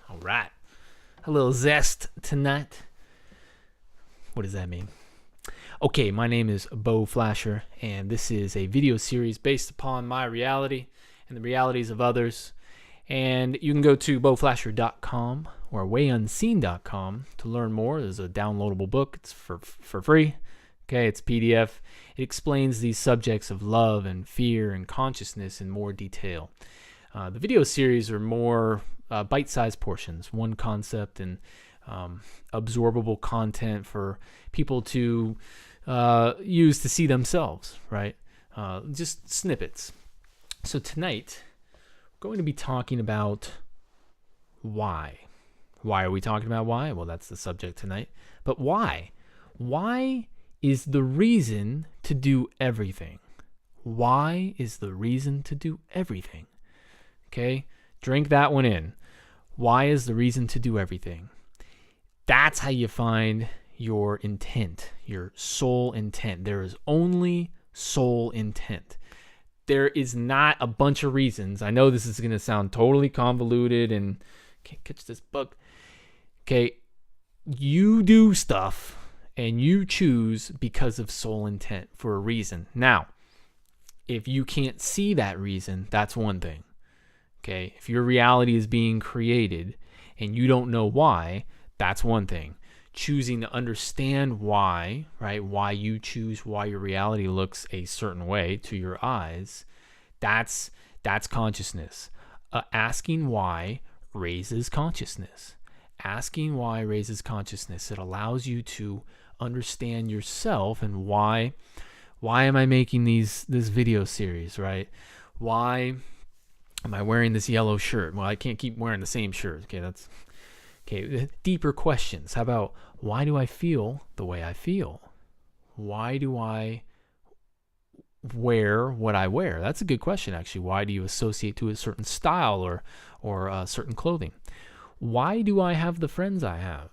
All right. A little zest tonight. What does that mean? Okay, my name is Beau Flasher, and this is a video series based upon my reality and the realities of others. And you can go to beauflasher.com or wayunseen.com to learn more. There's a downloadable book. It's for free. Okay, it's PDF. It explains these subjects of love and fear and consciousness in more detail. The video series are more bite-sized portions, one concept and absorbable content for people to use to see themselves, right? Just snippets. So tonight, we're going to be talking about why. Why are we talking about why? Well, that's the subject tonight. But why? Why is the reason to do everything? Why is the reason to do everything? Okay, drink that one in. Why is the reason to do everything? That's how you find your intent, your soul intent. There is only soul intent. There is not a bunch of reasons. I know this is going to sound totally convoluted and can't catch this bug. Okay, you do stuff and you choose because of soul intent for a reason. Now, if you can't see that reason, that's one thing. Okay, if your reality is being created and you don't know why, that's one thing. Choosing to understand why, right? Why you choose, why your reality looks a certain way to your eyes, that's consciousness. Asking why raises consciousness. Asking why raises consciousness. It allows you to understand yourself and why am I making this video series, right? Why am I wearing this yellow shirt? Well, I can't keep wearing the same shirt. Okay, deeper questions. How about why do I feel the way I feel? Why do I wear what I wear? That's a good question, actually. Why do you associate to a certain style or certain clothing? Why do I have the friends I have?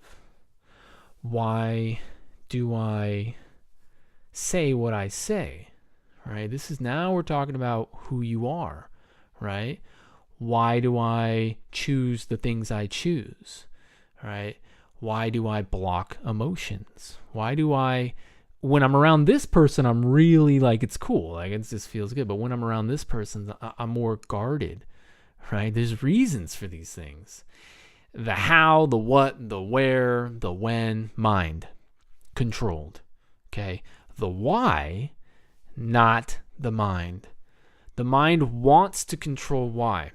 Why do I say what I say? Right? Now we're talking about who you are. Right? Why do I choose the things I choose? Right? Why do I block emotions? Why do when I'm around this person, I'm really like, it's cool. Like, it just feels good. But when I'm around this person, I'm more guarded, right? There's reasons for these things. The how, the what, the where, the when, mind, controlled, okay? The why, not the mind. The mind wants to control why.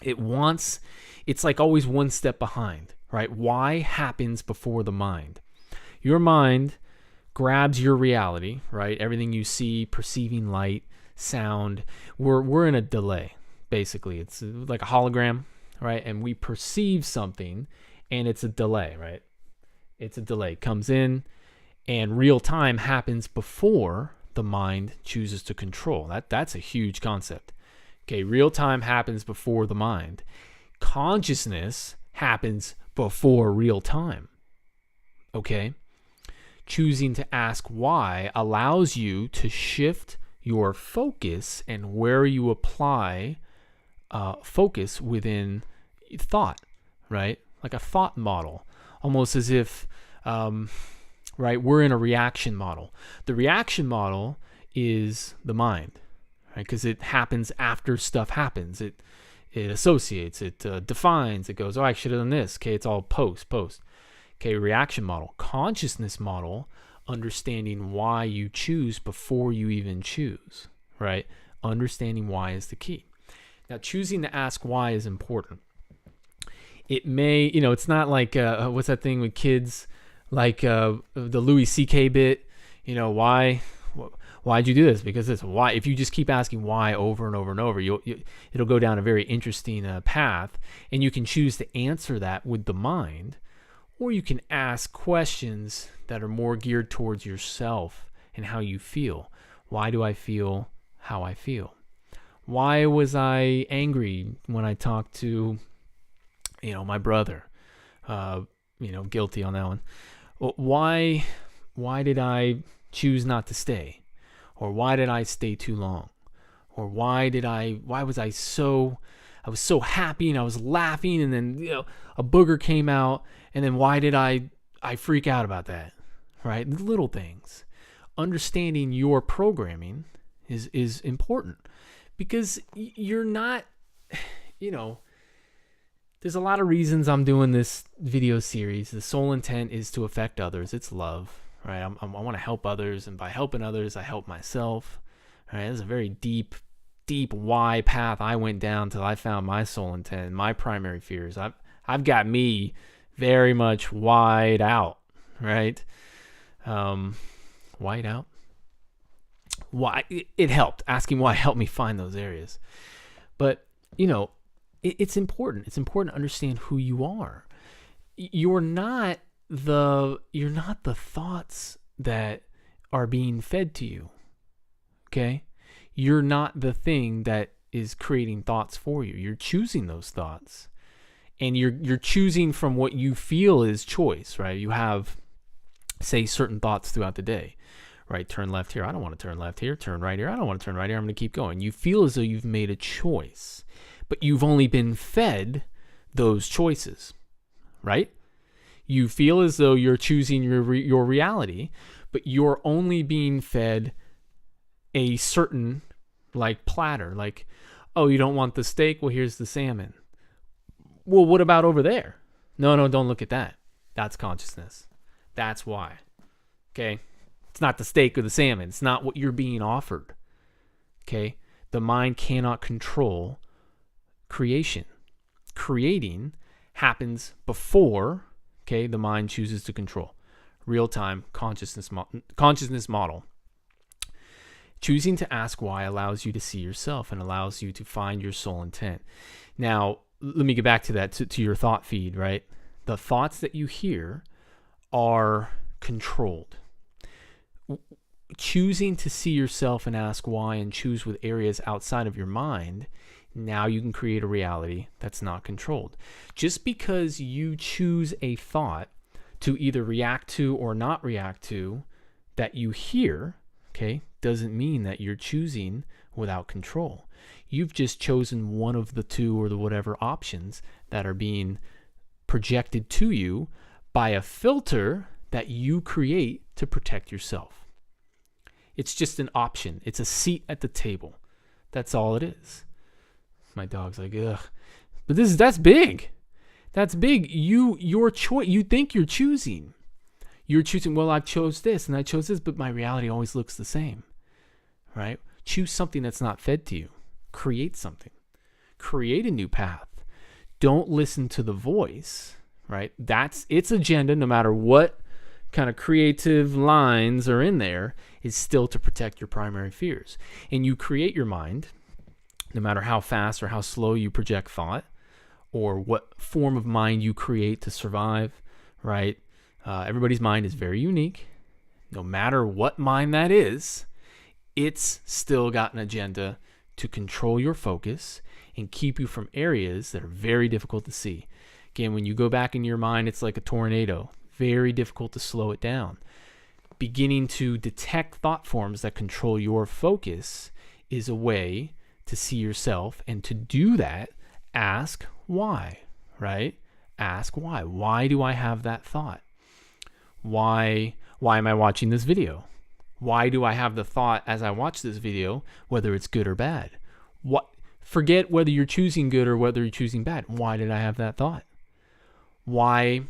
It's like always one step behind, right? Why happens before the mind. Your mind grabs your reality, right? Everything you see, perceiving light, sound, we're in a delay, basically. It's like a hologram, right? And we perceive something and it's a delay, right? It's a delay. Comes in and real time happens before the mind chooses to control. That's a huge concept. Okay, real time happens before the mind. Consciousness happens before real time. Okay? Choosing to ask why allows you to shift your focus and where you apply focus within thought, right? Like a thought model, almost as if right? We're in a reaction model. The reaction model is the mind, right? Because it happens after stuff happens. It associates, it defines, it goes, oh, I should have done this. Okay, it's all post. Okay, reaction model. Consciousness model, understanding why you choose before you even choose, right? Understanding why is the key. Now, choosing to ask why is important. It may, it's not like, what's that thing with kids? Like the Louis C.K. bit, why Why'd you do this? Because this. Why? If you just keep asking why over and over and over, it'll go down a very interesting path, and you can choose to answer that with the mind, or you can ask questions that are more geared towards yourself and how you feel. Why do I feel how I feel? Why was I angry when I talked to, my brother? Guilty on that one. Why did I choose not to stay? Or why did I stay too long? Or why was I so happy and I was laughing, and then, a booger came out, and then why did I freak out about that? Right? The little things. Understanding your programming is important, because you're not, there's a lot of reasons I'm doing this video series. The sole intent is to affect others. It's love, right? I want to help others, and by helping others, I help myself. Right? There's a very deep why path I went down till I found my soul intent, my primary fears. I've got me very much wide out, right? Wide out. Why it helped. Asking why helped me find those areas, but it's important. It's important to understand who you are. You're not the thoughts that are being fed to you. Okay? You're not the thing that is creating thoughts for you. You're choosing those thoughts. And you're choosing from what you feel is choice, right? You have, say, certain thoughts throughout the day, right? Turn left here. I don't want to turn left here. Turn right here. I don't want to turn right here. I'm going to keep going. You feel as though you've made a choice, but you've only been fed those choices, right? You feel as though you're choosing your reality, but you're only being fed a certain platter. Like, oh, you don't want the steak? Well, here's the salmon. Well, what about over there? No, don't look at that. That's consciousness. That's why. Okay? It's not the steak or the salmon. It's not what you're being offered. Okay? The mind cannot control creation. Creating happens before, the mind chooses to control. Real-time consciousness model. Choosing to ask why allows you to see yourself and allows you to find your soul intent. Now, let me get back to that, to your thought feed, right? The thoughts that you hear are controlled. Choosing to see yourself and ask why and choose with areas outside of your mind, now you can create a reality that's not controlled. Just because you choose a thought to either react to or not react to that you hear, doesn't mean that you're choosing without control. You've just chosen one of the two or the whatever options that are being projected to you by a filter that you create to protect yourself. It's just an option. It's a seat at the table. That's all it is. My dog's like, ugh. But that's big. That's big. Your choice. You think you're choosing. You're choosing, well, I chose this and I chose this, but my reality always looks the same. Right? Choose something that's not fed to you. Create something. Create a new path. Don't listen to the voice, right? That's its agenda, no matter what kind of creative lines are in there, is still to protect your primary fears. And you create your mind, no matter how fast or how slow you project thought, or what form of mind you create to survive, right? Everybody's mind is very unique. No matter what mind that is, it's still got an agenda to control your focus and keep you from areas that are very difficult to see. Again, when you go back in your mind, it's like a tornado. Very difficult to slow it down. Beginning to detect thought forms that control your focus is a way to see yourself, and to do that, ask why, right? Ask why. Why do I have that thought? Why am I watching this video? Why do I have the thought as I watch this video, whether it's good or bad? Forget whether you're choosing good or whether you're choosing bad. Why did I have that thought? Why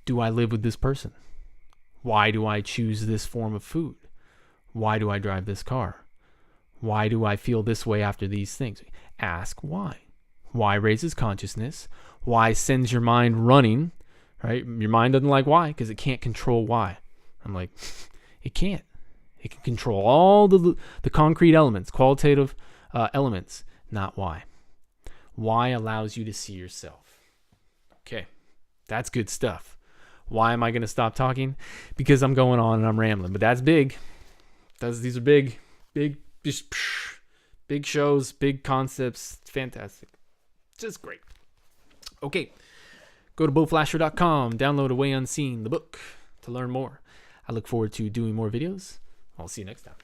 do I live with this person? Why do I choose this form of food? Why do I drive this car? Why do I feel this way after these things? Ask why. Why raises consciousness. Why sends your mind running, right? Your mind doesn't like why because it can't control why. I'm like, it can't. It can control all the concrete elements, qualitative elements, not why. Why allows you to see yourself. Okay, that's good stuff. Why am I going to stop talking? Because I'm going on and I'm rambling, but that's big. These are big shows, big concepts. It's fantastic. Just great. Okay, go to beauflasher.com, download A Way Unseen, the book, to learn more. I look forward to doing more videos. I'll see you next time.